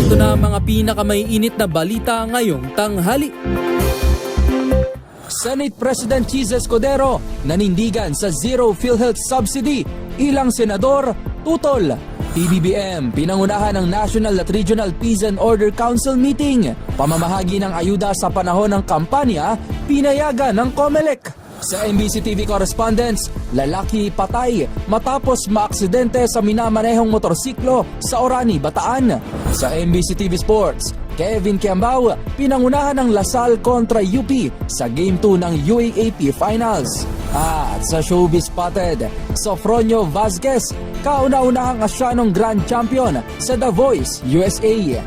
Ito na ang mga pinakamaiinit na balita ngayong tanghali. Senate President Cheese Escudero nanindigan sa zero PhilHealth subsidy. Ilang senador tutol. PBBM pinangunahan ng National at Regional Peace and Order Council meeting. Pamamahagi ng ayuda sa panahon ng kampanya, pinayagan ng COMELEC. Sa MBC TV correspondents, lalaki patay matapos maaksidente sa minamanehong motorsiklo sa Orani, Bataan. Sa MBC TV Sports, Kevin Kiambao pinangunahan ng Lasal kontra UP sa Game 2 ng UAAP Finals. At sa Showbiz Spotted, Sofronio Vazquez, kauna-unahang Asianong Grand Champion sa The Voice USA.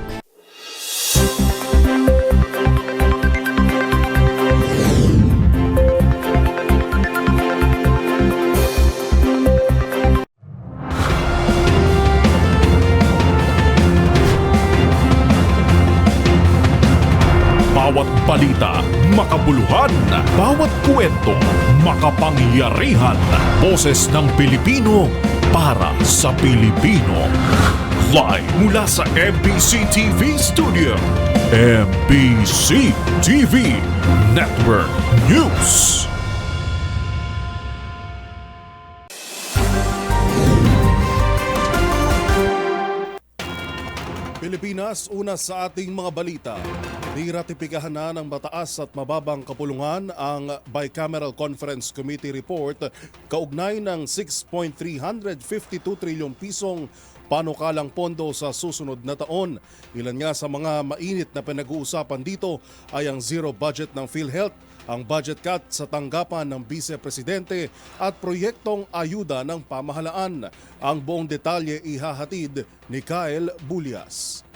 Bawat balita, makabuluhan. Bawat kwento, makapangyarihan. Boses ng Pilipino para sa Pilipino. Live mula sa MBC TV Studio. MBC TV Network News. Pilipinas, una sa ating mga balita. Niratipikahan na ng mataas at mababang kapulungan ang Bicameral Conference Committee report kaugnay ng 6.352 trilyong pisong panukalang pondo sa susunod na taon. Ilan nga sa mga mainit na pinag-uusapan dito ay ang zero budget ng PhilHealth, ang budget cut sa tanggapan ng Vice Presidente at proyektong ayuda ng pamahalaan. Ang buong detalye ihahatid ni Kyle Bulias.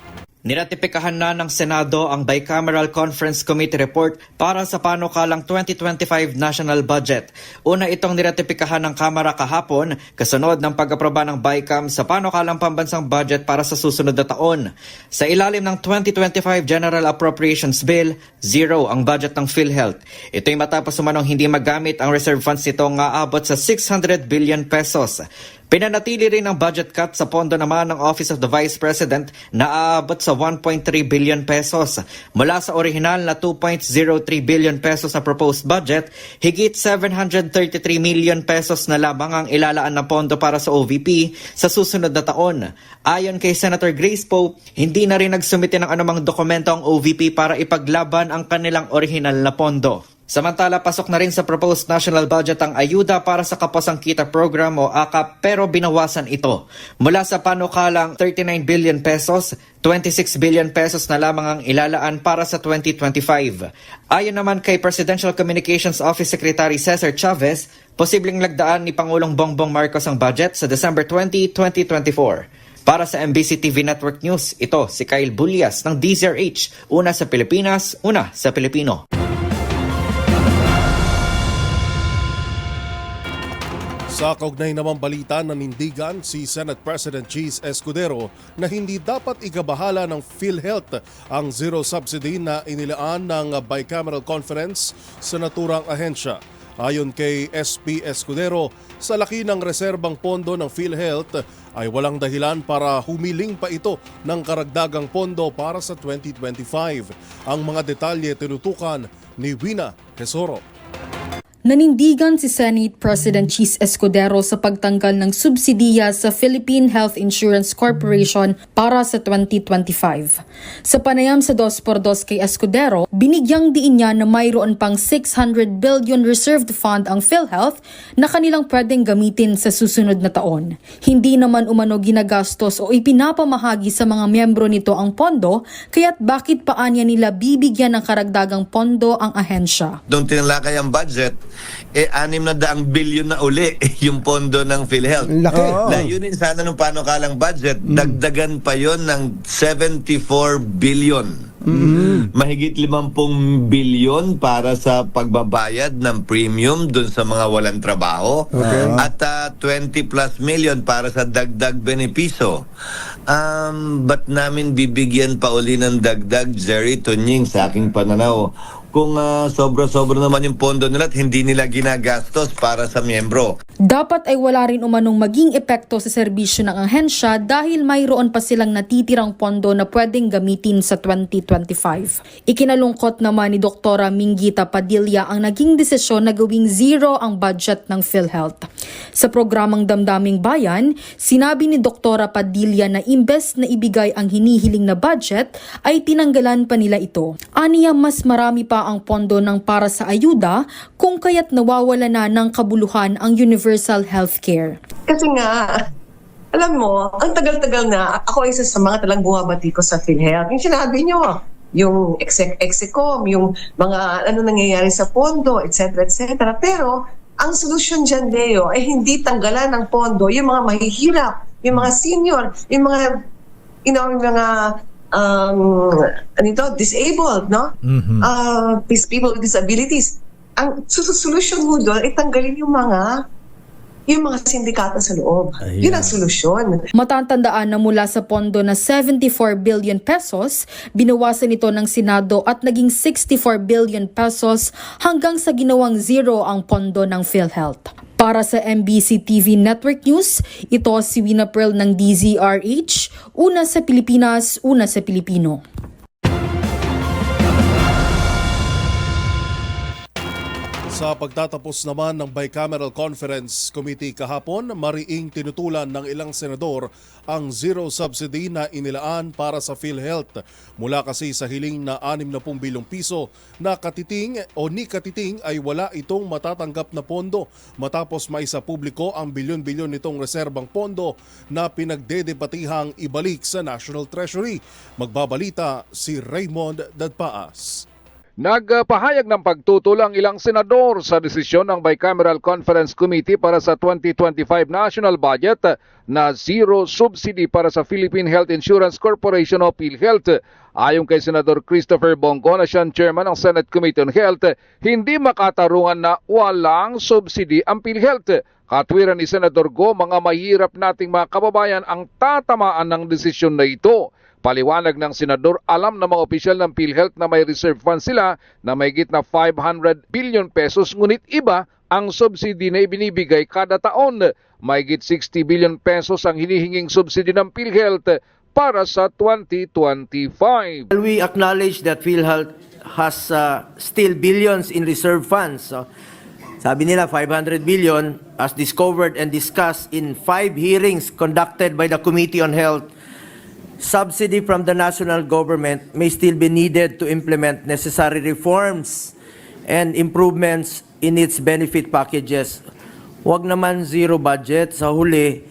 Niratipikahan na ng Senado ang Bicameral Conference Committee report para sa panukalang 2025 national budget. Una itong niratipikahan ng Kamara kahapon kasunod ng pag-aproba ng BICAM sa panukalang pambansang budget para sa susunod na taon. Sa ilalim ng 2025 General Appropriations Bill, zero ang budget ng PhilHealth. Ito'y matapos umanong hindi magamit ang reserve funds nito nga aabot sa 600 billion pesos. Pinanatili rin ang budget cut sa pondo naman ng Office of the Vice President na aabot sa 1.3 billion pesos. Mula sa orihinal na 2.03 billion pesos na proposed budget, higit 733 million pesos na lamang ang ilalaan na pondo para sa OVP sa susunod na taon. Ayon kay Senator Grace Poe, hindi na rin nagsumite ng anumang dokumento ang OVP para ipaglaban ang kanilang orihinal na pondo. Samantala, pasok na rin sa proposed national budget ang ayuda para sa Kapos ang Kita program o AKAP pero binawasan ito. Mula sa panukalang 39 billion pesos, 26 billion pesos na lamang ang ilalaan para sa 2025. Ayon naman kay Presidential Communications Office Secretary Cesar Chavez, posibleng lagdaan ni Pangulong Bongbong Marcos ang budget sa December 20, 2024. Para sa MBC TV Network News, ito si Kyle Bulias ng DZRH. Una sa Pilipinas, una sa Pilipino. Sa kaugnay namang balita, nanindigan si Senate President Cheese Escudero na hindi dapat igabahala ng PhilHealth ang zero subsidy na inilaan ng Bicameral Conference sa naturang ahensya. Ayon kay SP Escudero, sa laki ng reserbang pondo ng PhilHealth ay walang dahilan para humiling pa ito ng karagdagang pondo para sa 2025. Ang mga detalye tinutukan ni Wina Tesoro. Nanindigan si Senate President Cheese Escudero sa pagtanggal ng subsidiya sa Philippine Health Insurance Corporation para sa 2025. Sa panayam sa 2x2 kay Escudero, binigyang diin niya na mayroon pang 600 billion reserved fund ang PhilHealth na kanilang pwedeng gamitin sa susunod na taon. Hindi naman umano ginagastos o ipinapamahagi sa mga miyembro nito ang pondo, kaya't bakit paanya nila bibigyan ng karagdagang pondo ang ahensya? Doon tinalakay ang budget, 600 billion na uli yung pondo ng PhilHealth. Laki. Layunin sana ng panukalang budget, dagdagan pa yon ng 74 billion. Mahigit 50 billion para sa pagbabayad ng premium dun sa mga walang trabaho. At 20 plus million para sa dagdag benepisyo. Ba't namin bibigyan pa uli ng dagdag, Jerry Tunying, sa aking pananaw? Kung sobra-sobra naman yung pondo nila at hindi nila ginagastos para sa miyembro. Dapat ay wala rin umanong maging epekto sa serbisyo ng ahensya dahil mayroon pa silang natitirang pondo na pwedeng gamitin sa 2025. Ikinalungkot naman ni Dr. Minggita Padilla ang naging desisyon na gawing zero ang budget ng PhilHealth. Sa programang Damdaming Bayan, sinabi ni Dr. Padilla na imbes na ibigay ang hinihiling na budget ay tinanggalan pa nila ito. Aniya mas marami pa ang pondo ng para sa ayuda kung kaya't nawawala na ng kabuluhan ang universal healthcare. Kasi nga, alam mo, ang tagal-tagal na, ako isa sa mga talang bumabati ko sa PhilHealth. Yung sinabi nyo, yung execom, yung mga ano nangyayari sa pondo, etc. etc. Pero, ang solusyon dyan, Leo, ay hindi tanggalan ng pondo yung mga mahihirap, yung mga senior, yung mga, yung mga disabled, no? These people with disabilities. Ang solusyon mo doon ay tanggalin yung mga sindikato sa loob. Yun ang solusyon. Matatandaan na mula sa pondo na 74 billion pesos, binawasan ito ng Senado at naging 64 billion pesos hanggang sa ginawang zero ang pondo ng PhilHealth. Para sa MBC TV Network News, ito si Wina Pearl ng DZRH, una sa Pilipinas, una sa Pilipino. Sa pagtatapos naman ng Bicameral Conference Committee kahapon, mariing tinutulan ng ilang senador ang zero subsidy na inilaan para sa PhilHealth. Mula kasi sa hiling na 60 bilyong piso na katiting o ni katiting ay wala itong matatanggap na pondo matapos maisa publiko ang bilyon-bilyon nitong reserbang pondo na pinagdedebatihang ibalik sa National Treasury. Magbabalita si Raymond Dadpaas. Nagpahayag ng pagtutol ang ilang senador sa desisyon ng Bicameral Conference Committee para sa 2025 national budget na zero subsidy para sa Philippine Health Insurance Corporation o PhilHealth. Ayon kay Senador Christopher Bongo na siyang chairman ng Senate Committee on Health, hindi makatarungan na walang subsidy ang PhilHealth. Katwiran ni Senador Go, mga mahirap nating mga kababayan ang tatamaan ng desisyon na ito. Paliwanag ng senador, alam ng mga opisyal ng PhilHealth na may reserve fund sila na mahigit na 500 billion pesos, ngunit iba ang subsidy na ibinibigay kada taon. Mahigit 60 billion pesos ang hinihinging subsidy ng PhilHealth para sa 2025. We acknowledge that PhilHealth has still billions in reserve funds. Sabi nila 500 billion as discovered and discussed in 5 hearings conducted by the Committee on Health. Subsidy from the national government may still be needed to implement necessary reforms and improvements in its benefit packages. Huwag naman zero budget. Sa huli,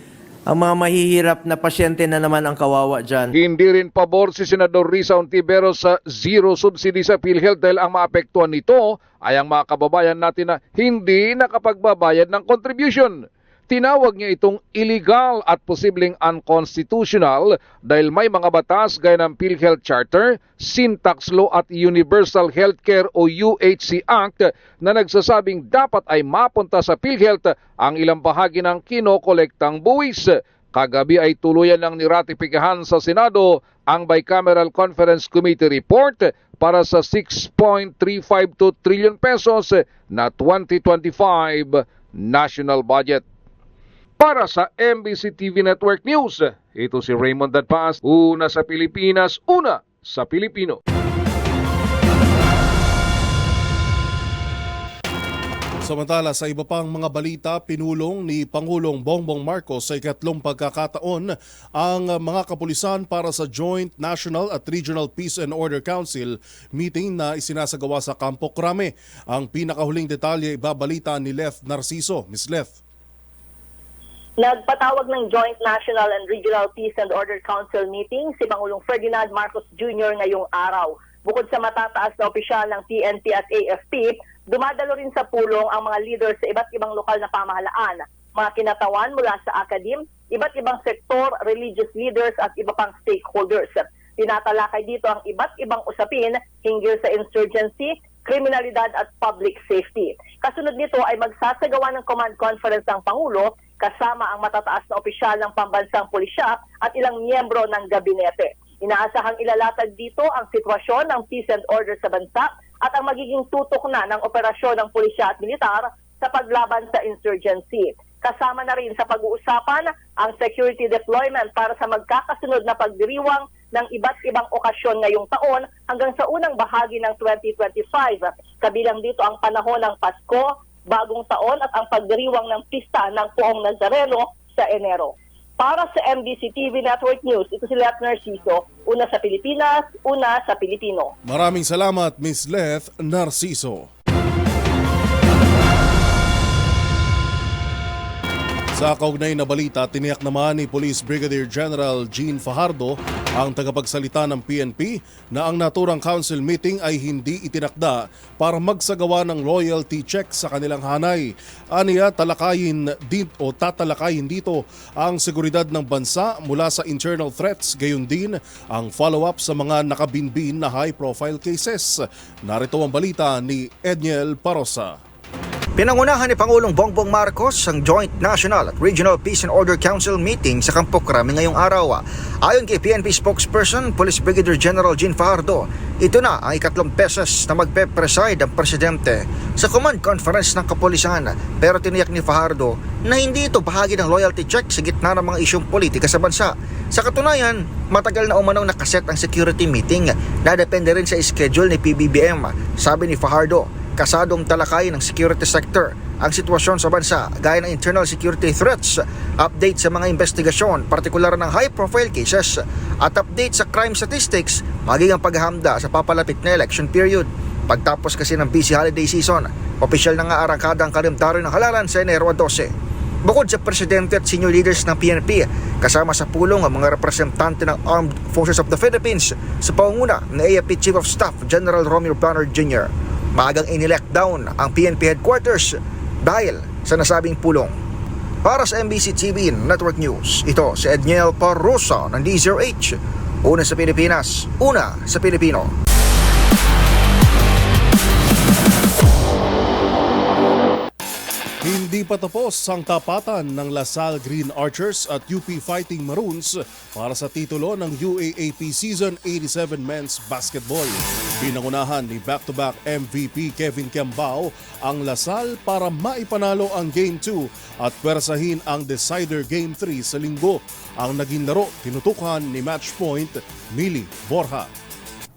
ang mga mahihirap na pasyente na naman ang kawawa dyan. Hindi rin pabor si Senador Risa Ontiveros sa zero subsidy sa PhilHealth dahil ang maapektuhan nito ay ang mga kababayan natin na hindi nakapagbabayad ng contribution. Tinawag niya itong illegal at posibleng unconstitutional dahil may mga batas gaya ng PhilHealth Charter, Sin Tax Law at Universal Healthcare o UHC Act na nagsasabing dapat ay mapunta sa PhilHealth ang ilang bahagi ng kinokolektang buwis. Kagabi ay tuluyan ng niratipikahan sa Senado ang Bicameral Conference Committee report para sa 6.352 trillion pesos na 2025 national budget. Para sa MBC TV Network News, ito si Raymond Dadpaas, una sa Pilipinas, una sa Pilipino. Samantala sa iba pang mga balita, pinulong ni Pangulong Bongbong Marcos sa ikatlong pagkakataon ang mga kapulisan para sa Joint National at Regional Peace and Order Council meeting na isinasagawa sa Campo Crame. Ang pinakahuling detalye ibabalita ni Leth Narciso. Ms. Leth. Nagpatawag ng Joint National and Regional Peace and Order Council meeting si Pangulong Ferdinand Marcos Jr. ngayong araw. Bukod sa matataas na opisyal ng PNP at AFP, dumadalo rin sa pulong ang mga leaders sa iba't ibang lokal na pamahalaan, mga kinatawan mula sa akadim, iba't ibang sektor, religious leaders at iba pang stakeholders. Tinatalakay dito ang iba't ibang usapin hinggil sa insurgency, kriminalidad at public safety. Kasunod nito ay magsasagawa ng command conference ng Pangulo kasama ang matataas na opisyal ng pambansang pulisya at ilang miyembro ng gabinete. Inaasahang ilalatag dito ang sitwasyon ng peace and order sa bansa at ang magiging tutok na ng operasyon ng pulisya at militar sa paglaban sa insurgency. Kasama na rin sa pag-uusapan ang security deployment para sa magkakasunod na pagdiriwang ng iba't ibang okasyon ngayong taon hanggang sa unang bahagi ng 2025. Kabilang dito ang panahon ng Pasko, Bagong Taon at ang pagdiriwang ng pista ng Poong Nazareno sa Enero. Para sa MBC TV Network News, ito si Leth Narciso, una sa Pilipinas, una sa Pilipino. Maraming salamat, Ms. Leth Narciso. Sa kaugnay na balita, tiniyak naman ni Police Brigadier General Jean Fajardo, ang tagapagsalita ng PNP, na ang naturang council meeting ay hindi itinakda para magsagawa ng loyalty check sa kanilang hanay. Aniya, tatalakayin dito ang seguridad ng bansa mula sa internal threats, gayon din ang follow-up sa mga nakabinbin na high-profile cases. Narito ang balita ni Edniel Parosa. Pinangunahan ni Pangulong Bongbong Marcos ang Joint National at Regional Peace and Order Council meeting sa Campo Crame ngayong araw. Ayon kay PNP spokesperson, Police Brigadier General Jean Fajardo, ito na ang ikatlong beses na magpe-preside ang presidente sa Command Conference ng Kapulisan. Pero tiniyak ni Fajardo na hindi ito bahagi ng loyalty check sa gitna ng mga isyong politika sa bansa. Sa katunayan, matagal na umanaw nakaset ang security meeting na depende rin sa schedule ni PBBM. Sabi ni Fajardo, kasadong talakayin ng security sector ang sitwasyon sa bansa gaya ng internal security threats, update sa mga investigasyon, partikular ng high-profile cases, at update sa crime statistics, maging ang paghahanda sa papalapit na election period. Pagtapos kasi ng busy holiday season, opisyal na nga arangkada ang kalendaryo ng halalan sa Enero 12. Bukod sa presidente at senior leaders ng PNP, kasama sa pulong ang mga representante ng Armed Forces of the Philippines sa pangunguna ng AFP Chief of Staff General Romeo Bernard Jr. Maagang inilect down ang PNP headquarters dahil sa nasabing pulong. Para sa MBC TV Network News, ito si Edniel Parrosa ng D0H. Una sa Pilipinas, una sa Pilipino. Hindi pa tapos ang tapatan ng Lasal Green Archers at UP Fighting Maroons para sa titulo ng UAAP Season 87 Men's Basketball. Pinangunahan ni back-to-back MVP Kevin Kiambao ang Lasal para maipanalo ang Game 2 at pwersahin ang decider Game 3 sa linggo. Ang naging laro, tinutukan ni Matchpoint Millie Borja.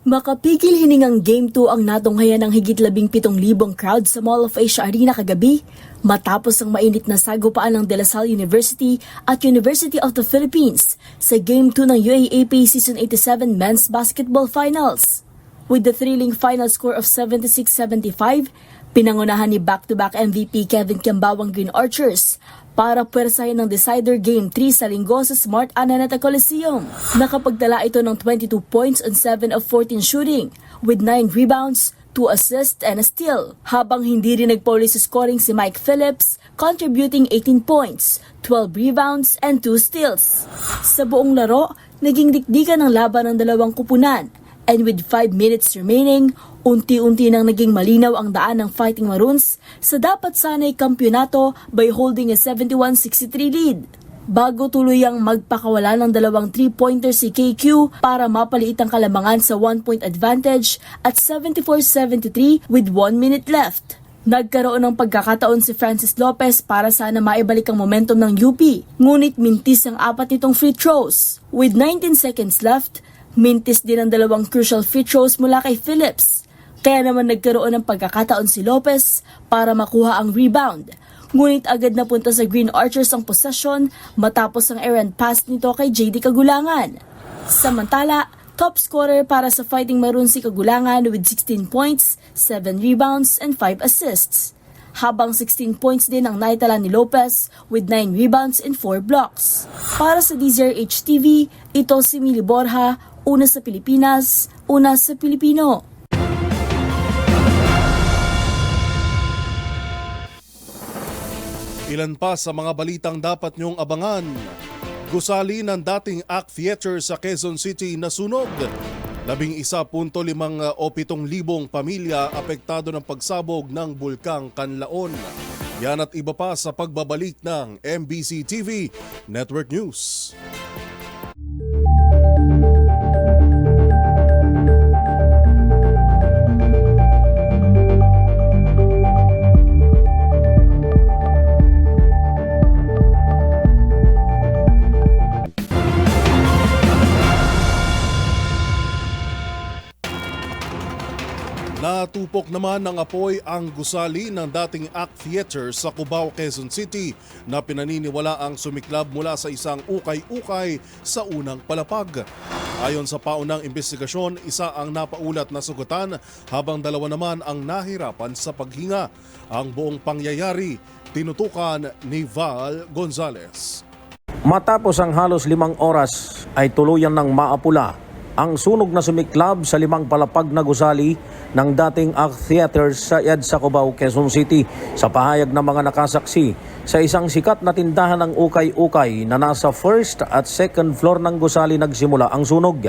Makapigil hiningang Game 2 ang natunghayan ng higit 17,000 crowd sa Mall of Asia Arena kagabi matapos ang mainit na sagupaan ng De La Salle University at University of the Philippines sa Game 2 ng UAAP Season 87 Men's Basketball Finals. With the thrilling final score of 76-75, pinangunahan ni back-to-back MVP Kevin Kiambao ang Green Archers para pwersahin ng decider Game 3 sa linggo sa Smart Araneta Coliseum. Nakapagtala ito ng 22 points on 7 of 14 shooting with 9 rebounds, 2 assists and a steal. Habang hindi rin nagpauli sa scoring si Mike Phillips, contributing 18 points, 12 rebounds and 2 steals. Sa buong laro, naging dikdikan ang laban ng dalawang kupunan. And with 5 minutes remaining, unti-unti nang naging malinaw ang daan ng Fighting Maroons sa dapat sanay kampyonato by holding a 71-63 lead. Bago tuluyang magpakawala ng dalawang 3-pointer si KQ para mapaliit ang kalamangan sa 1-point advantage at 74-73 with 1 minute left. Nagkaroon ng pagkakataon si Francis Lopez para sana maibalik ang momentum ng UP, ngunit mintis ang 4 nitong free throws. With 19 seconds left, mintis din ang dalawang crucial free throws mula kay Phillips. Kaya naman nagkaroon ng pagkakataon si Lopez para makuha ang rebound. Ngunit agad napunta sa Green Archers ang possession matapos ang errant pass nito kay JD Kagulangan. Samantala, top scorer para sa Fighting Maroons si Kagulangan with 16 points, 7 rebounds and 5 assists. Habang 16 points din ang naitala ni Lopez with 9 rebounds and 4 blocks. Para sa DZRH TV, ito si Millie Borja, una sa Pilipinas, una sa Pilipino. Ilan pa sa mga balitang dapat niyong abangan. Gusali ng dating ACT Theater sa Quezon City nasunog. 11.5 o 7,000 pamilya apektado ng pagsabog ng Bulkang Kanlaon. Yan at iba pa sa pagbabalik ng MBC TV Network News. Natupok naman ng apoy ang gusali ng dating ACT Theater sa Cubao, Quezon City na pinaniniwala ang sumiklab mula sa isang ukay-ukay sa unang palapag. Ayon sa paunang investigasyon, isa ang napaulat na sugatan habang dalawa naman ang nahirapan sa paghinga. Ang buong pangyayari tinutukan ni Val Gonzalez. Matapos ang halos 5 oras ay tuluyan ng maapula ang sunog na sumiklab sa 5 palapag na gusali ng dating ACT Theater sa EDSA Cubao, Quezon City. Sa pahayag ng mga nakasaksi, sa isang sikat na tindahan ng ukay-ukay na nasa first at second floor ng gusali nagsimula ang sunog.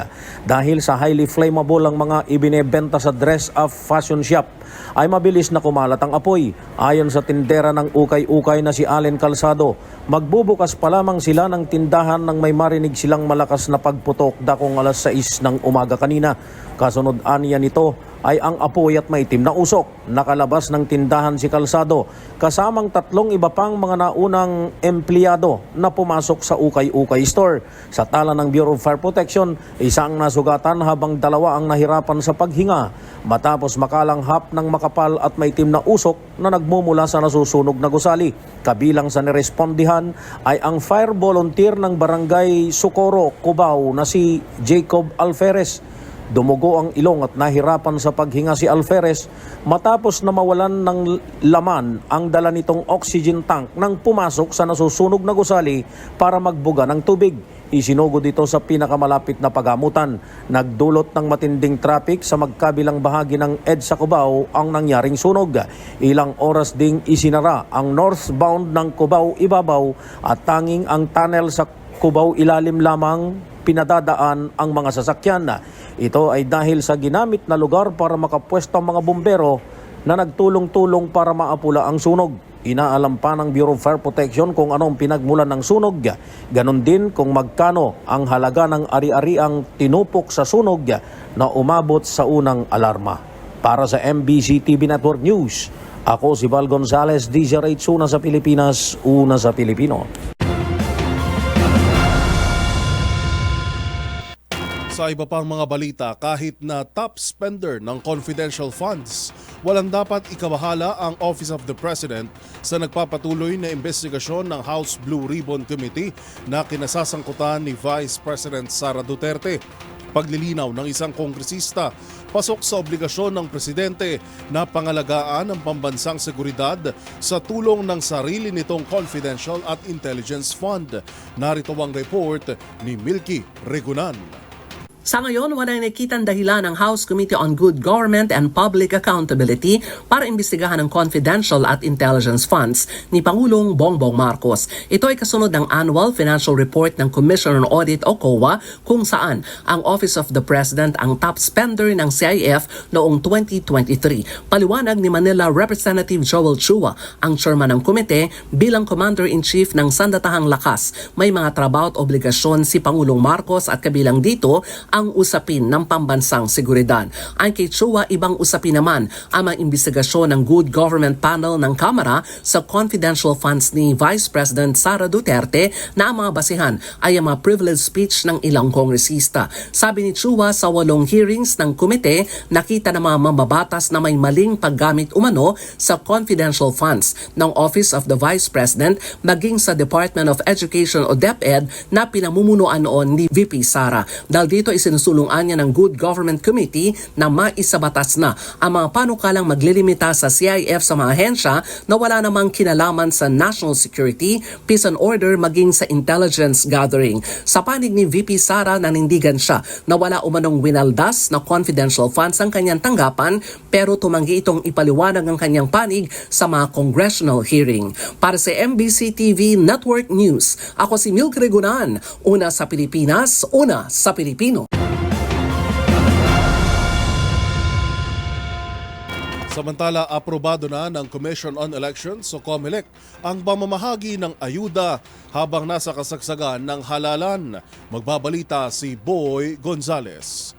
Dahil sa highly flammable ang mga ibinebenta sa dress-up fashion shop, ay mabilis na kumalat ang apoy. Ayon sa tindera ng ukay-ukay na si Allen Calzado, magbubukas pa lamang sila ng tindahan nang may marinig silang malakas na pagputok dakong alas 6 ng umaga kanina. Kasunod aniya nito ay ang apoy at maitim na usok. Nakalabas ng tindahan si Calzado kasamang 3 iba pang mga naunang empleyado na pumasok sa ukay-ukay store. Sa tala ng Bureau of Fire Protection, isang nasugatan habang 2 ang nahirapan sa paghinga matapos makalanghap ng makapal at maitim na usok na nagmumula sa nasusunog na gusali. Kabilang sa nirespondihan ay ang fire volunteer ng Barangay Socorro, Cubao na si Jacob Alferez. Dumugo ang ilong at nahirapan sa paghinga si Alferez matapos na mawalan ng laman ang dala nitong oxygen tank nang pumasok sa nasusunog na gusali para magbuga ng tubig. Isinugod ito sa pinakamalapit na pagamutan. Nagdulot ng matinding traffic sa magkabilang bahagi ng EDSA Cubao ang nangyaring sunog. Ilang oras ding isinara ang northbound ng Cubao Ibabaw at tanging ang tunnel sa Cubao Ilalim lamang pinadadaan ang mga sasakyan. Ito ay dahil sa ginamit na lugar para makapwesto ang mga bumbero na nagtulong-tulong para maapula ang sunog. Inaalam pa ng Bureau of Fire Protection kung anong pinagmulan ng sunog. Ganon din kung magkano ang halaga ng ari-ariang tinupok sa sunog na umabot sa unang alarma. Para sa MBC TV Network News, ako si Val Gonzalez, DZRH, una sa Pilipinas, una sa Pilipino. Sa iba pang mga balita, kahit na top spender ng confidential funds, walang dapat ikabahala ang Office of the President sa nagpapatuloy na investigasyon ng House Blue Ribbon Committee na kinasasangkutan ni Vice President Sara Duterte. Paglilinaw ng isang kongresista, pasok sa obligasyon ng presidente na pangalagaan ang pambansang seguridad sa tulong ng sarili nitong confidential at intelligence fund. Narito ang report ni Milky Regunan. Sa ngayon, wala nakitang dahilan ng House Committee on Good Government and Public Accountability para imbestigahan ang confidential at intelligence funds ni Pangulong Bongbong Marcos. Ito ay kasunod ng Annual Financial Report ng Commission on Audit o COA kung saan ang Office of the President ang top spender ng CIF noong 2023. Paliwanag ni Manila Representative Joel Chua, ang chairman ng komite, bilang Commander-in-Chief ng Sandatahang Lakas. May mga trabaho at obligasyon si Pangulong Marcos at kabilang dito ang usapin ng pambansang seguridad. Ang kay Chua, ibang usapin naman ang mga investigasyon ng Good Government Panel ng Kamara sa confidential funds ni Vice President Sara Duterte na ang mga basihan ay ang mga privilege speech ng ilang kongresista. Sabi ni Chua, sa 8 hearings ng komite, nakita ng mga mambabatas na may maling paggamit umano sa confidential funds ng Office of the Vice President maging sa Department of Education o DepEd na pinamumunuan noon ni VP Sara. Dahil dito isinusulungan niya ng Good Government Committee na maisabatas na ang mga panukalang maglilimita sa CIF sa mga ahensya na wala namang kinalaman sa national security, peace and order maging sa intelligence gathering. Sa panig ni VP Sara, nanindigan siya na wala umanong winaldas na confidential funds ang kanyang tanggapan pero tumanggi itong ipaliwanag ang kanyang panig sa mga congressional hearing. Para sa MBC TV Network News, ako si Milky Regunan, una sa Pilipinas, una sa Pilipino. Samantala, aprobado na ng Commission on Elections o COMELEC ang pamamahagi ng ayuda habang nasa kasagsagan ng halalan. Magbabalita si Boy Gonzales.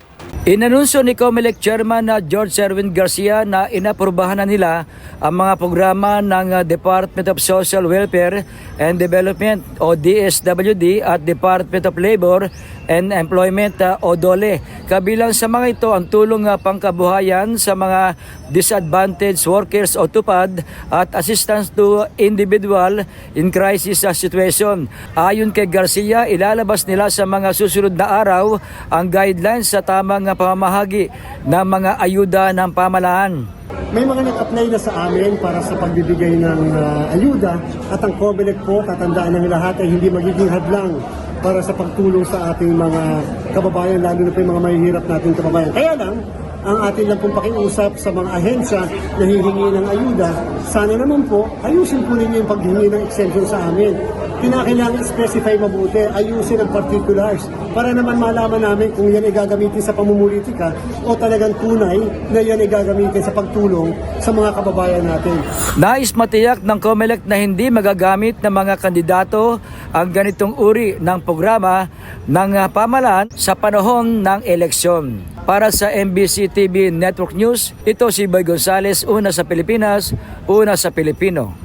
Inanunsyo ni COMELEC Chairman na George Erwin Garcia na inaprubahan na nila ang mga programa ng Department of Social Welfare and Development o DSWD at Department of Labor and Employment o DOLE. Kabilang sa mga ito ang tulong pangkabuhayan sa mga disadvantaged workers o TUPAD at assistance to individual in crisis situation. Ayon kay Garcia, ilalabas nila sa mga susunod na araw ang guidelines sa tamang pamamahagi ng mga ayuda ng pamahalaan. May mga nag-apply na sa amin para sa pagbibigay ng ayuda at ang COMELEC po, tatandaan ng lahat ay hindi magiging hadlang para sa pagtulong sa ating mga kababayan, lalo na po yung mga mahihirap nating kababayan. Kaya lang, ang atin lang pong pakiusap sa mga ahensya na hihingi ng ayuda, sana naman po, ayusin po ninyo yung paghingi ng exemption sa amin. Kinakailangan specify mabuti, ayusin ang particulars para naman malaman namin kung yan ay gagamitin sa pamumulitika o talagang tunay na yan ay gagamitin sa pagtulong sa mga kababayan natin. Nais matiyak ng COMELEC na hindi magagamit ng mga kandidato ang ganitong uri ng programa ng pamahalaan sa panahon ng eleksyon. Para sa MBC TV Network News, ito si Boy Gonzales, una sa Pilipinas, una sa Pilipino.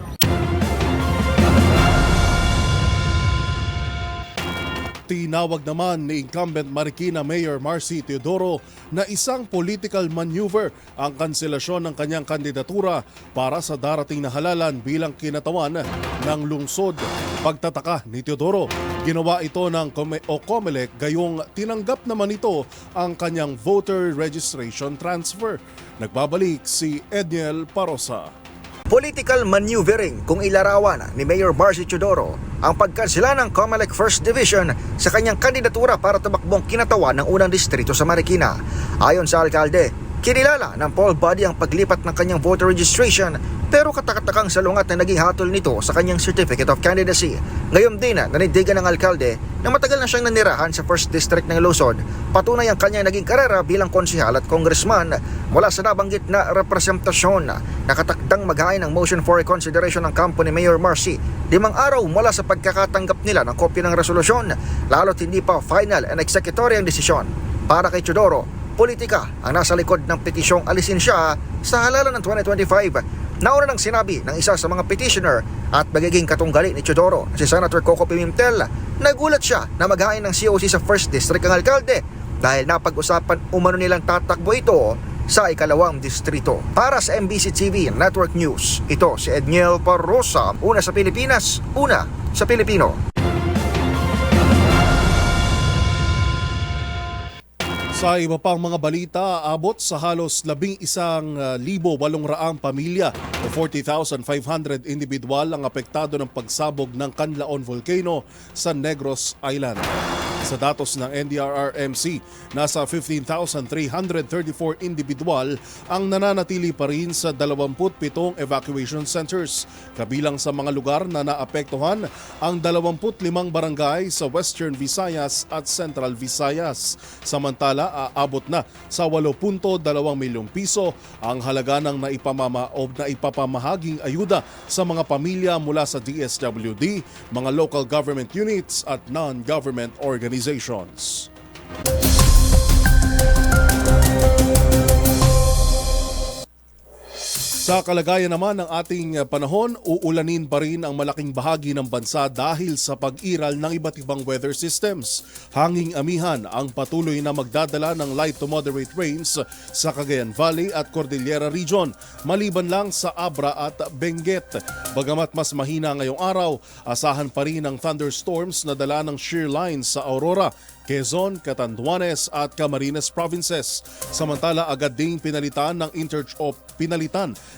Tinawag naman ni incumbent Marikina Mayor Marcy Teodoro na isang political maneuver ang kanselasyon ng kanyang kandidatura para sa darating na halalan bilang kinatawan ng lungsod. Pagtataka ni Teodoro, ginawa ito ng COMELEC gayong tinanggap naman ito ang kanyang voter registration transfer. Nagbabalik si Edniel Parosa. Political maneuvering kung ilarawan ni Mayor Marcy Teodoro ang pagkansela ng COMELEC First Division sa kanyang kandidatura para tumakbong kinatawan ng unang distrito sa Marikina. Ayon sa alkalde, kinilala ng poll body ang paglipat ng kanyang voter registration pero katakatakang salungat na naging hatol nito sa kanyang Certificate of Candidacy. Ngayon din nanindigan ng alkalde na matagal na siyang nanirahan sa 1st District ng Luzon. Patunay ang kanyang naging karera bilang konsehal at congressman mula sa nabanggit na representasyon. Nakatakdang maghain ng motion for reconsideration ng kampo ni Mayor Marcy 5 araw mula sa pagkakatanggap nila ng kopya ng resolusyon, lalo't hindi pa final and executory ang desisyon. Para kay Teodoro, politika ang nasa likod ng petisyong alisin siya sa halalan ng 2025. Nauna nang sinabi ng isa sa mga petitioner at magiging katunggali ni Teodoro, si Senator Coco Pimentel, nagulat siya na maghain ng COC sa 1st District ang alkalde dahil napag-usapan umano nilang tatakbo ito sa ikalawang distrito. Para sa MBC TV Network News, ito si Edniel Parosa, una sa Pilipinas, una sa Pilipino. Sa iba pang mga balita, abot sa halos 11,800 pamilya o 40,500 individual ang apektado ng pagsabog ng Canlaon Volcano sa Negros Island. Sa datos ng NDRRMC, nasa 15,334 individual ang nananatili pa rin sa 27 evacuation centers. Kabilang sa mga lugar na naapektuhan ang 25 barangay sa Western Visayas at Central Visayas. Samantala, aabot na sa 8.2 milyong piso ang halaga ng naipapamahaging ayuda sa mga pamilya mula sa DSWD, mga local government units at non-government organizations. Sa kalagayan naman ng ating panahon, uulanin pa rin ang malaking bahagi ng bansa dahil sa pag-iral ng iba't ibang weather systems. Hanging amihan ang patuloy na magdadala ng light to moderate rains sa Cagayan Valley at Cordillera Region, maliban lang sa Abra at Benguet. Bagamat mas mahina ngayong araw, asahan pa rin ang thunderstorms na dala ng shear lines sa Aurora, Quezon, Catanduanes at Camarines provinces. Samantala, agad ding pinalitan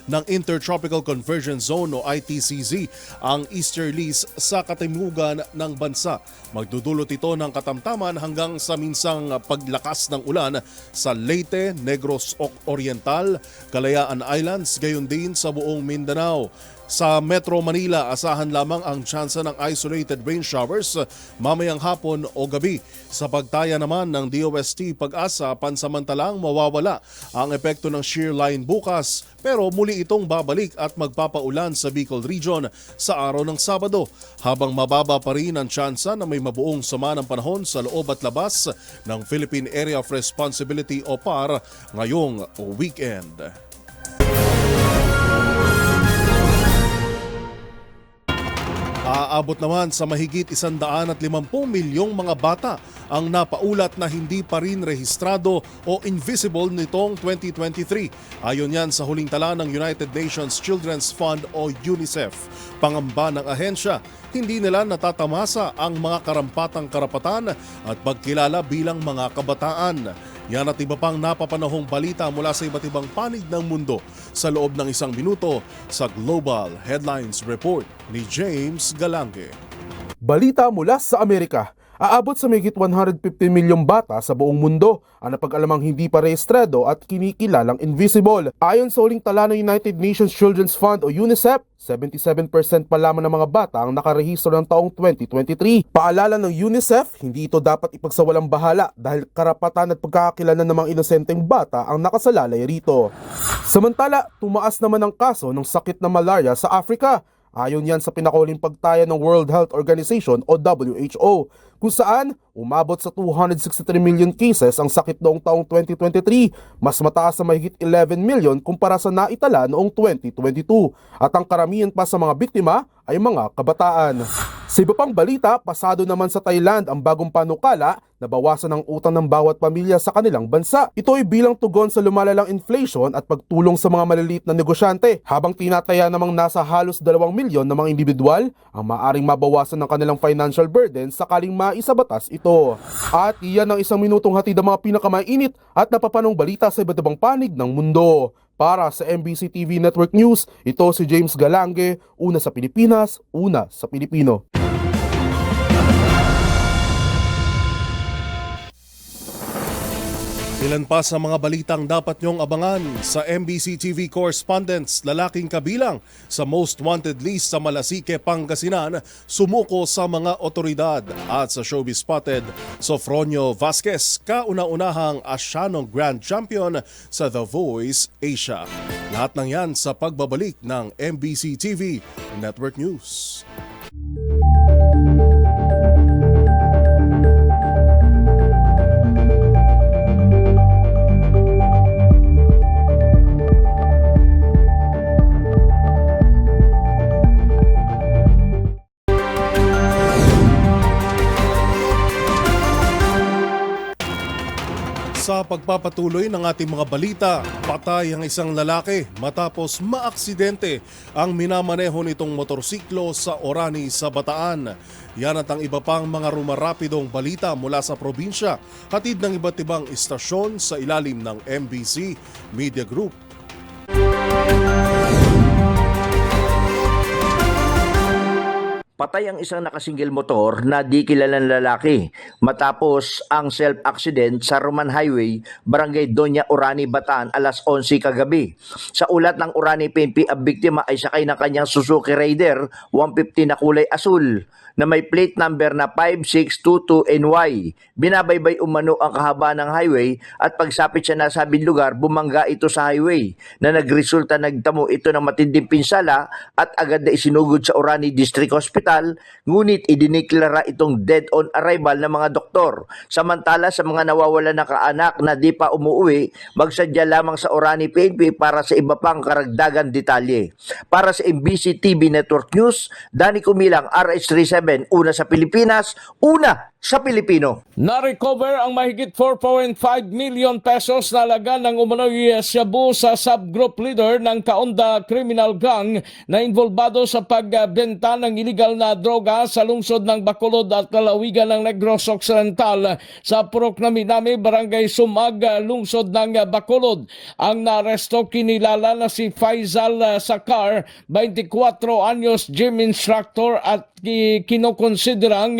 ng Intertropical Convergence Zone o ITCZ ang easterlies sa katimugan ng bansa. Magdudulot ito ng katamtaman hanggang sa minsang paglakas ng ulan sa Leyte, Negros Oriental, Kalayaan Islands, gayon din sa buong Mindanao. Sa Metro Manila, asahan lamang ang tsansa ng isolated rain showers mamayang hapon o gabi. Sa pagtaya naman ng DOST Pag-asa, pansamantalang mawawala ang epekto ng shear line bukas, pero muli itong babalik at magpapaulan sa Bicol Region sa araw ng Sabado, habang mababa pa rin ang tsansa na may mabuong sama ng panahon sa loob at labas ng Philippine Area of Responsibility o PAR ngayong weekend. Aabot naman sa mahigit 150 milyong mga bata ang napaulat na hindi pa rin rehistrado o invisible nitong 2023. Ayon yan sa huling tala ng United Nations Children's Fund o UNICEF. Pangamba ng ahensya, hindi nila natatamasa ang mga karampatang karapatan at pagkilala bilang mga kabataan. Yan at iba pang napapanahong balita mula sa iba't ibang panig ng mundo sa loob ng 1 minuto sa Global Headlines Report ni James Galange. Balita mula sa Amerika. Aabot sa mahigit 150 milyong bata sa buong mundo ang napag-alamang hindi pa rehistrado at kinikilalang invisible. Ayon sa huling tala ng United Nations Children's Fund o UNICEF, 77% pa lamang ng mga bata ang nakarehistro ng taong 2023. Paalala ng UNICEF, hindi ito dapat ipagsawalang bahala dahil karapatan at pagkakakilanlan ng mga inosenteng bata ang nakasalalay rito. Samantala, tumaas naman ang kaso ng sakit na malaria sa Africa. Ayon yan sa pinakahuling pagtaya ng World Health Organization o WHO, kung saan umabot sa 263 million cases ang sakit noong taong 2023, mas mataas sa mahigit 11 million kumpara sa naitala noong 2022, at ang karamihan pa sa mga biktima ay mga kabataan. Sa iba pang balita, pasado naman sa Thailand ang bagong panukala na bawasan ang utang ng bawat pamilya sa kanilang bansa. Ito ay bilang tugon sa lumalalang inflation at pagtulong sa mga maliliit na negosyante, habang tinataya namang nasa halos 2 milyon na mga individual ang maaring mabawasan ng kanilang financial burden sakaling maisabatas ito. At iyan ang 1 minutong hatid ang mga pinakamainit at napapanong balita sa iba't ibang panig ng mundo. Para sa MBC TV Network News, ito si James Galange, una sa Pilipinas, una sa Pilipino. Ilan pa sa mga balitang dapat niyong abangan sa MBC TV correspondents, lalaking kabilang sa most wanted list sa Malasique, Pangasinan, sumuko sa mga otoridad. At sa showbiz spotted, Sofronio Vasquez, kauna-unahang Asianong Grand Champion sa The Voice Asia. Lahat ng yan sa pagbabalik ng MBC TV Network News. Sa pagpapatuloy ng ating mga balita, patay ang isang lalaki matapos maaksidente ang minamaneho nitong motorsiklo sa Orani sa Bataan. Yan at ang iba pang mga rumarapidong balita mula sa probinsya, hatid ng iba't ibang istasyon sa ilalim ng MBC Media Group. Patay ang isang nakasinggil motor na di kilalang lalaki matapos ang self-accident sa Roman Highway, Barangay Doña Orani, Bataan, alas 11 kagabi. Sa ulat ng Orani PNP, ang biktima ay sakay ng kanyang Suzuki Raider 150 na kulay asul na may plate number na 5622NY. Binabaybay umano ang kahaba ng highway at pagsapit sa nasabing lugar, bumangga ito sa highway na nagresulta nagtamo ito ng matinding pinsala at agad na isinugod sa Orani District Hospital, ngunit idiniklara itong dead on arrival ng mga doktor. Samantala sa mga nawawala na kaanak na di pa umuwi, magsadya lamang sa Orani PNP para sa iba pang karagdagan detalye. Para sa MBC TV Network News, Danny Kumilang, RH37, una sa Pilipinas, una sa Pilipino. Na-recover ang mahigit 4.5 million pesos na halaga ng umano'y shabu sa subgroup leader ng Kaunda Criminal Gang na involvado sa pagbenta ng illegal na droga sa lungsod ng Bacolod at lalawigan ng Negros Occidental sa Purok na Minami, Barangay Sumag, lungsod ng Bacolod. Ang naresto kinilala na si Faisal Sakar, 24 anyos, gym instructor at kinokonsiderang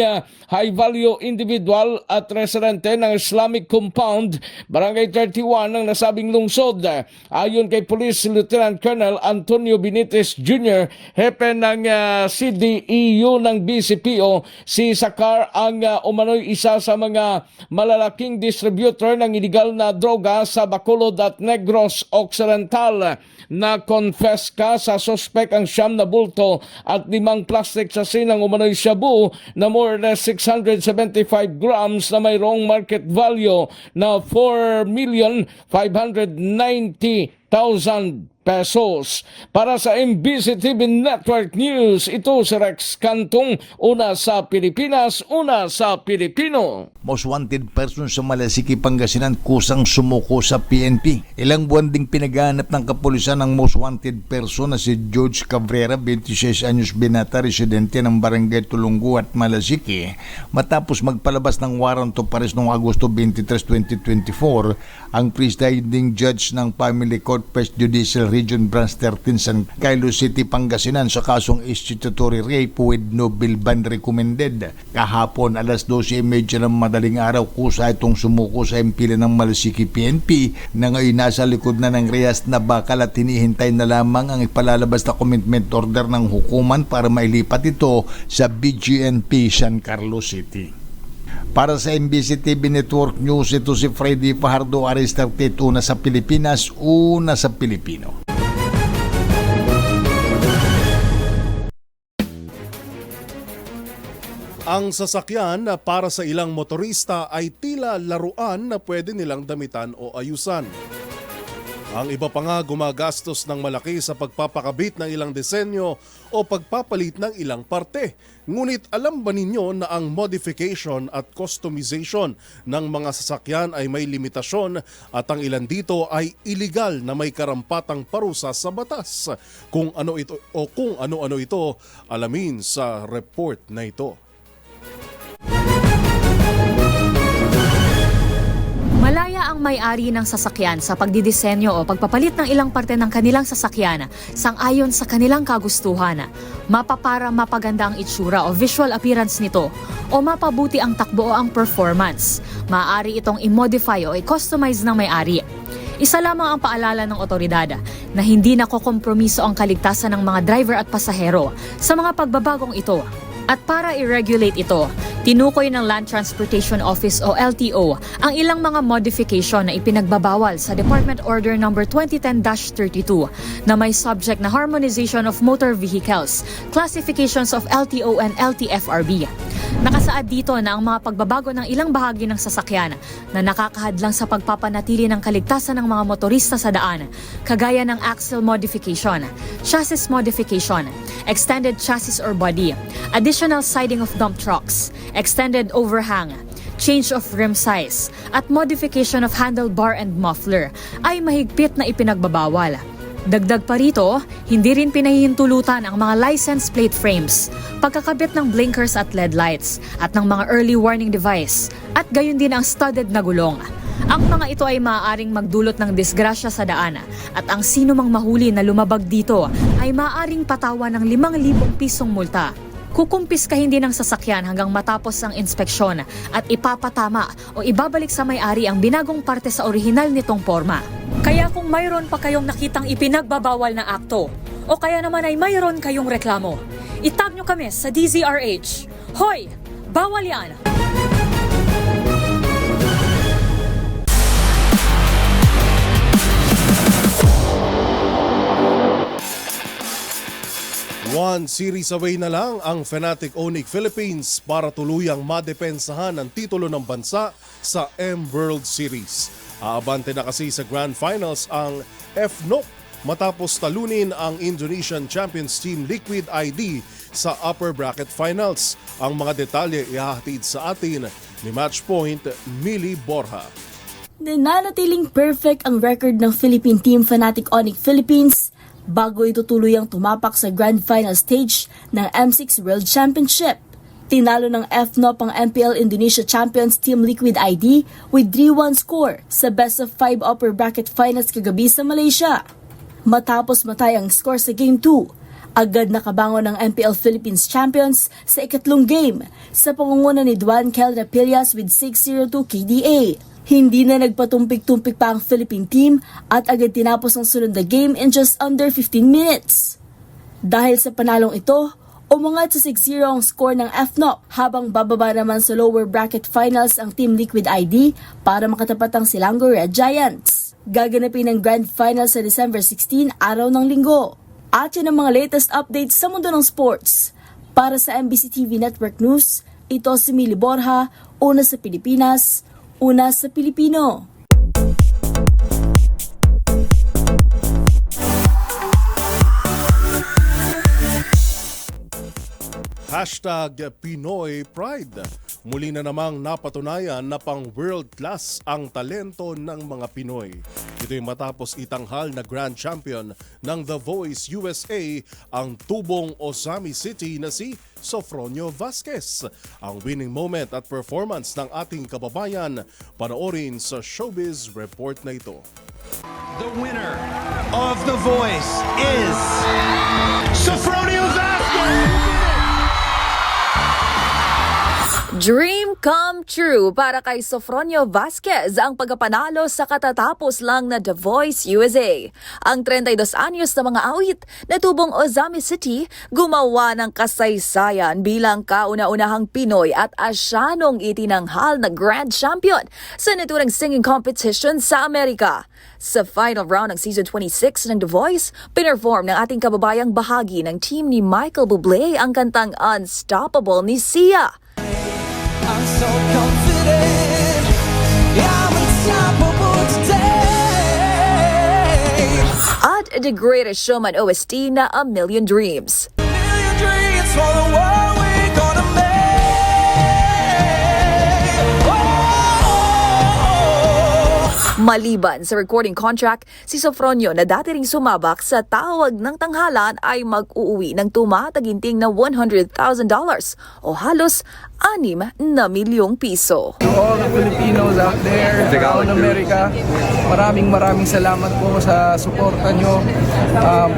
high value individual at residente ng Islamic Compound, Barangay 31 ng nasabing lungsod. Ayon kay Police Lieutenant Colonel Antonio Benitez Jr., hepe ng CDEU ng BCPO, si Sakar ang umano'y isa sa mga malalaking distributor ng illegal na droga sa Bacolod at Negros Occidental. Na-confess ka sa suspect ang 9 na bulto at 5 plastic sachet ng umano'y shabu na more than 675 grams na mayroong market value na 4,590,000 pesos. Para sa MBC TV Network News, ito si Rex Cantong, una sa Pilipinas, una sa Pilipino. Most wanted person sa Malasiki, Pangasinan kusang sumuko sa PNP. Ilang buwan ding pinaghahanap ng kapulisan ng most wanted person na si George Cabrera, 26 anyos binata, residente ng Barangay Tulunggu at Malasiki. Matapos magpalabas ng warrant of arrest noong Agosto 23, 2024, ang presiding judge ng Family Court First Judicial Region Branch 13 San Carlos City, Pangasinan sa kasong institutory rape with no bail bond recommended. Kahapon alas 12:30 ng madaling araw, kusa itong sumuko sa impila ng Malasiki PNP na ngayon nasa likod na ng rehas na bakal at hinihintay na lamang ang ipalalabas na commitment order ng hukuman para mailipat ito sa BGNP San Carlos City. Para sa MBC TV Network News, ito si Freddy Fajardo, Aris 38, una sa Pilipinas, una sa Pilipino. Ang sasakyan para sa ilang motorista ay tila laruan na pwede nilang damitan o ayusan. Ang iba pa nga gumagastos ng malaki sa pagpapakabit ng ilang disenyo o pagpapalit ng ilang parte. Ngunit alam ba ninyo na ang modification at customization ng mga sasakyan ay may limitasyon at ang ilan dito ay illegal na may karampatang parusa sa batas? Kung ano ito o kung ano-ano ito, alamin sa report na ito. Malaya ang may-ari ng sasakyan sa pagdidisenyo o pagpapalit ng ilang parte ng kanilang sasakyan sang-ayon sa kanilang kagustuhan. Mapapara mapaganda ang itsura o visual appearance nito o mapabuti ang takbo o ang performance. Maaari itong i-modify o i-customize ng may-ari. Isa lamang ang paalala ng otoridad na hindi nakokompromiso ang kaligtasan ng mga driver at pasahero sa mga pagbabagong ito. At para i-regulate ito, tinukoy ng Land Transportation Office o LTO ang ilang mga modification na ipinagbabawal sa Department Order No. 2010-32 na may subject na Harmonization of Motor Vehicles, Classifications of LTO and LTFRB. Nakasaad dito na ang mga pagbabago ng ilang bahagi ng sasakyan na nakakahadlang sa pagpapanatili ng kaligtasan ng mga motorista sa daan, kagaya ng axle modification, chassis modification, extended chassis or body, additional siding of dump trucks, extended overhang, change of rim size, at modification of handlebar and muffler ay mahigpit na ipinagbabawal. Dagdag pa rito, hindi rin pinahihintulutan ang mga license plate frames, pagkakabit ng blinkers at LED lights, at ng mga early warning device, at gayon din ang studded na gulong. Ang mga ito ay maaaring magdulot ng disgrasya sa daan at ang sino mang mahuli na lumabag dito ay maaaring patawan ng 5,000 pisong multa. Kukumpiskahin din ng sasakyan hanggang matapos ang inspeksyon at ipapatama o ibabalik sa may-ari ang binagong parte sa orihinal nitong forma. Kaya kung mayroon pa kayong nakitang ipinagbabawal na akto o kaya naman ay mayroon kayong reklamo, itag nyo kami sa DZRH. Hoy! Bawal yan! One series away na lang ang Fnatic Onyx Philippines para tuluyang madepensahan ang titulo ng bansa sa M-World Series. Aabante na kasi sa Grand Finals ang FNOC matapos talunin ang Indonesian Champions Team Liquid ID sa upper bracket finals. Ang mga detalye ihahatid sa atin ni Matchpoint Millie Borja. Nananatiling perfect ang record ng Philippine Team Fnatic Onyx Philippines bago ito tuluyang tumapak sa Grand Final stage ng M6 World Championship. Tinalo ng FNOP ang MPL Indonesia Champions Team Liquid ID with 3-1 score sa best of 5 upper bracket finals kagabi sa Malaysia. Matapos matay ang score sa Game 2, Agad nakabangon ng MPL Philippines champions sa ikatlong game sa pangunguna ni Duan Kel Rapillas with 6-0 KDA. Hindi na nagpatumpik-tumpik pa ang Philippine team at agad tinapos ang sunod na game in just under 15 minutes. Dahil sa panalong ito, umangat sa 6-0 ang score ng FNOC habang bababa naman sa lower bracket finals ang Team Liquid ID para makatapat ang Silango Red Giants. Gaganapin ang Grand Final sa December 16, araw ng linggo. At yan ang mga latest updates sa mundo ng sports. Para sa MBC TV Network News, ito si Mili Borja, una sa Pilipinas, una sa Pilipino. #Pinoy Pride. Muli na namang napatunayan na pang world class ang talento ng mga Pinoy. Ito'y matapos itanghal na Grand Champion ng The Voice USA ang tubong Ozami City na si Sofronio Vasquez. Ang winning moment at performance ng ating kababayan, panoorin sa Showbiz Report na ito. The winner of The Voice is Sofronio Vasquez! Dream come true para kay Sofronio Vasquez ang pagkapanalo sa katatapos lang na The Voice USA. Ang 32 anyos na mga awit na tubong Ozami City gumawa ng kasaysayan bilang kauna-unahang Pinoy at Asyanong itinanghal na Grand Champion sa naturang singing competition sa Amerika. Sa final round ng season 26 ng The Voice, pinerform ng ating kababayang bahagi ng team ni Michael Bublé ang kantang Unstoppable ni Sia. I'm so confident, I'm unstoppable today. At The Greatest Showman OST na A Million Dreams. Million dreams for the world we're gonna make. Maliban sa recording contract, si Sofronio na dati ring sumabak sa tawag ng tanghalan ay mag-uuwi ng tumataginting na $100,000 o halos 6 na milyong piso. To all the Filipinos out there, around America, maraming salamat po sa suporta nyo.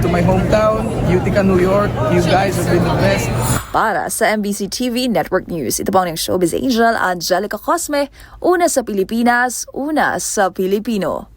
To my hometown, Utica, New York, you guys have been the best. Para sa MBC TV Network News, ito po ang Showbiz Angel, Angelica Cosme, una sa Pilipinas, una sa Pilipino.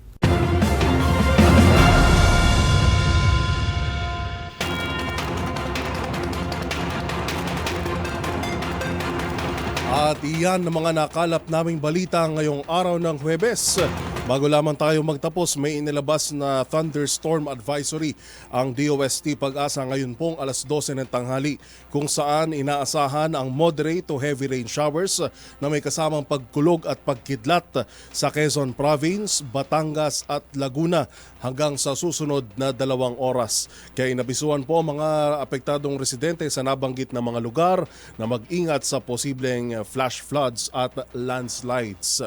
At iyan ang mga nakalap naming balita ngayong araw ng Huwebes. Bago lamang tayo magtapos, may inilabas na thunderstorm advisory ang DOST Pag-asa ngayon pong alas 12 ng tanghali, kung saan inaasahan ang moderate to heavy rain showers na may kasamang pagkulog at pagkidlat sa Quezon Province, Batangas at Laguna hanggang sa susunod na 2 oras. Kaya inabisuan po mga apektadong residente sa nabanggit na mga lugar na mag-ingat sa posibleng flash floods at landslides.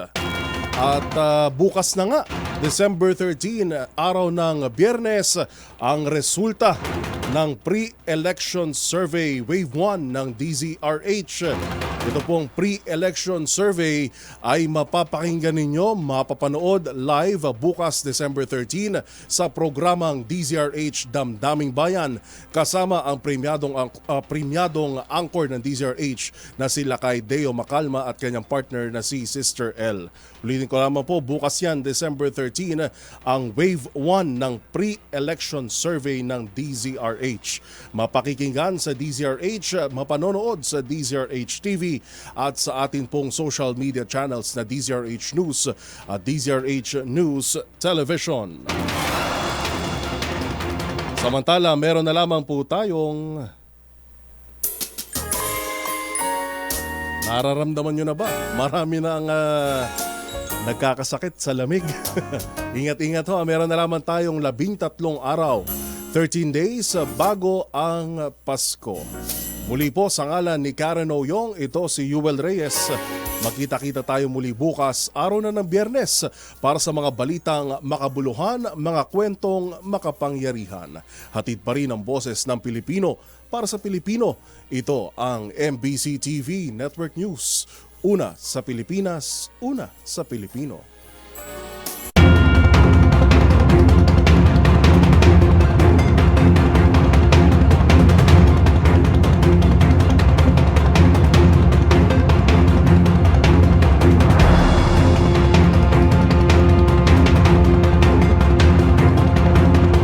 At bukas na nga, December 13, araw ng Biyernes, ang resulta ng pre-election survey Wave 1 ng DZRH. Ito pong pre-election survey ay mapapakinggan ninyo, mapapanood live bukas December 13 sa programang DZRH Damdaming Bayan, kasama ang premiadong anchor ng DZRH na si Lakay Deo Macalma at kanyang partner na si Sister L. Ulitin ko lamang po, bukas yan, December 13, ang Wave 1 ng pre-election survey ng DZRH. Mapakikinggan sa DZRH, mapanonood sa DZRH TV at sa atin pong social media channels na DZRH News at DZRH News Television. Samantala, meron na lamang po tayong... Nararamdaman nyo na ba? Marami na ang... nagkakasakit sa lamig. Ingat-ingat ho, meron na lamang tayong 13 araw, 13 days bago ang Pasko. Muli po sa ngalan ni Karen Oyong, ito si Yuel Reyes. Magkita-kita tayo muli bukas, araw na ng Biyernes, para sa mga balitang makabuluhan, mga kwentong makapangyarihan. Hatid pa rin ang boses ng Pilipino para sa Pilipino. Ito ang MBC TV Network News. Una sa Pilipinas, una sa Pilipino.